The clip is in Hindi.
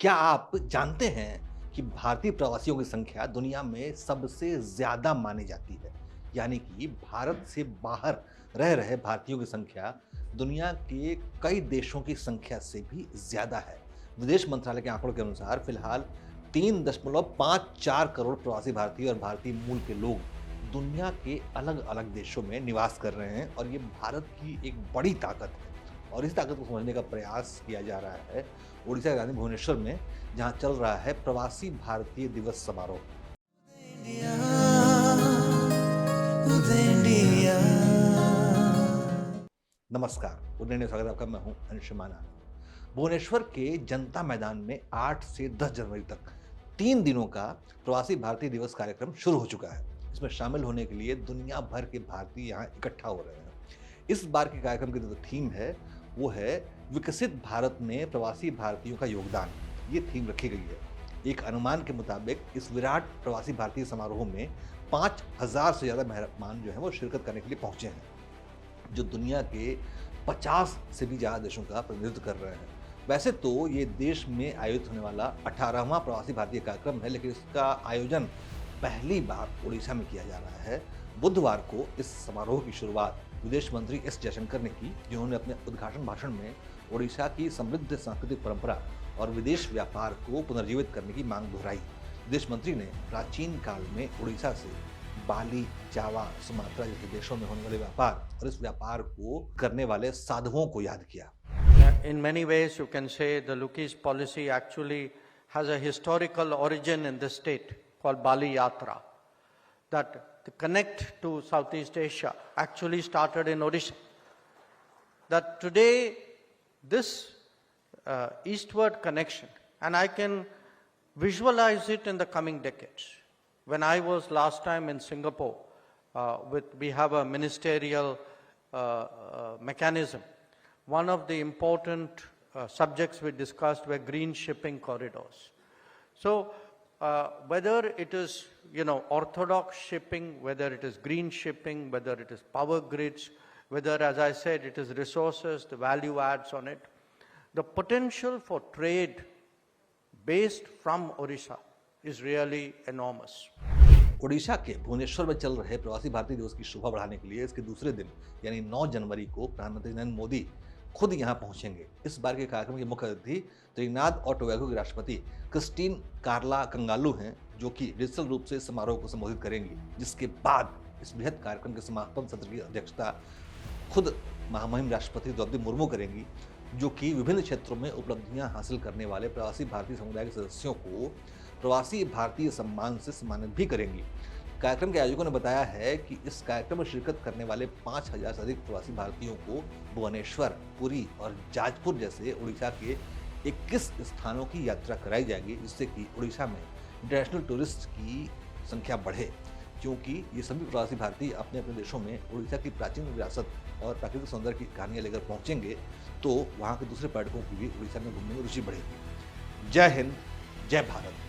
क्या आप जानते हैं कि भारतीय प्रवासियों की संख्या दुनिया में सबसे ज़्यादा मानी जाती है? यानी कि भारत से बाहर रह रहे भारतीयों की संख्या दुनिया के कई देशों की संख्या से भी ज़्यादा है। विदेश मंत्रालय के आंकड़ों के अनुसार फिलहाल 3.54 करोड़ प्रवासी भारतीय और भारतीय मूल के लोग दुनिया के अलग-अलग देशों में निवास कर रहे हैं और ये भारत की एक बड़ी ताकत है। और इस ताकत को समझने का प्रयास किया जा रहा है उड़ीसा के राजधानी भुवनेश्वर में, जहां चल रहा है प्रवासी भारतीय दिवस समारोह। नमस्कार, उदय न्यूज़ स्वागत है आपका। मैं हूं अंशुमान आनंद। भुवनेश्वर के जनता मैदान में 8 से 10 जनवरी तक 3 दिनों का प्रवासी भारतीय दिवस कार्यक्रम शुरू हो चुका है। इसमें शामिल होने के लिए दुनिया भर के भारतीय यहाँ इकट्ठा हो रहे हैं। इस बार के कार्यक्रम की जो थीम है वो है विकसित भारत में प्रवासी भारतीयों का योगदान। ये थीम रखी गई है। एक अनुमान के मुताबिक इस विराट प्रवासी भारतीय समारोह में 5000 से ज़्यादा मेहमान जो है वो शिरकत करने के लिए पहुंचे हैं, जो दुनिया के 50 से भी ज़्यादा देशों का प्रतिनिधित्व कर रहे हैं। वैसे तो ये देश में आयोजित होने वाला 18वां प्रवासी भारतीय कार्यक्रम है, लेकिन इसका आयोजन पहली बार उड़ीसा में किया जा रहा है। बुधवार को इस समारोह की शुरुआत विदेश मंत्री एस जयशंकर ने की, जिन्होंने अपने उद्घाटन भाषण में उड़ीसा की समृद्ध सांस्कृतिक परंपरा और विदेश व्यापार को पुनर्जीवित करने की मांग दोहराई। विदेश मंत्री ने प्राचीन काल में उड़ीसा से बाली, जावा, सुमात्रा जैसे देशों में होने वाले व्यापार और इस व्यापार को करने वाले साधुओं को याद किया। In many ways, you can say the Lukis policy actually has a historical origin in this state called Bali Yatra. That the connect to Southeast Asia actually started in Odisha. That today, this eastward connection, and I can visualize it in the coming decades. When I was last time in Singapore, we have a ministerial mechanism. One of the important subjects we discussed were green shipping corridors. So whether it is, orthodox shipping, whether it is green shipping, whether it is power grids, whether, as I said, it is resources, the value adds on it, the potential for trade based from Odisha is really enormous. Orissa के भुवनेश्वर में चल रहे प्रवासी भारतीय दिवस की शोभा बढ़ाने के लिए इसके दूसरे दिन यानी 9 जनवरी को प्रधानमंत्री नरेंद्र मोदी खुद यहां पहुंचेंगे। इस बार के कार्यक्रम के मुख्य अतिथि त्रिनाद और टोबैगो की राष्ट्रपति क्रिस्टीन कार्ला कंगालू हैं, जो कि डिजिटल रूप से समारोह को संबोधित करेंगी। जिसके बाद इस बृहद कार्यक्रम के समापन सत्र की अध्यक्षता खुद महामहिम राष्ट्रपति द्रौपदी मुर्मू करेंगी, जो कि विभिन्न क्षेत्रों में उपलब्धियां हासिल करने वाले प्रवासी भारतीय समुदाय के सदस्यों को प्रवासी भारतीय सम्मान से सम्मानित भी करेंगी। कार्यक्रम के आयोजकों ने बताया है कि इस कार्यक्रम में शिरकत करने वाले 5000 से अधिक प्रवासी भारतीयों को भुवनेश्वर, पुरी और जाजपुर जैसे उड़ीसा के 21 स्थानों की यात्रा कराई जाएगी, जिससे कि उड़ीसा में इंटरनेशनल टूरिस्ट की संख्या बढ़े, क्योंकि ये सभी प्रवासी भारतीय अपने अपने देशों में उड़ीसा की प्राचीन विरासत और प्राकृतिक सौंदर्य की कहानियाँ लेकर पहुँचेंगे, तो वहाँ के दूसरे पर्यटकों की भी उड़ीसा में घूमने में रुचि बढ़ेगी। जय हिंद, जय भारत।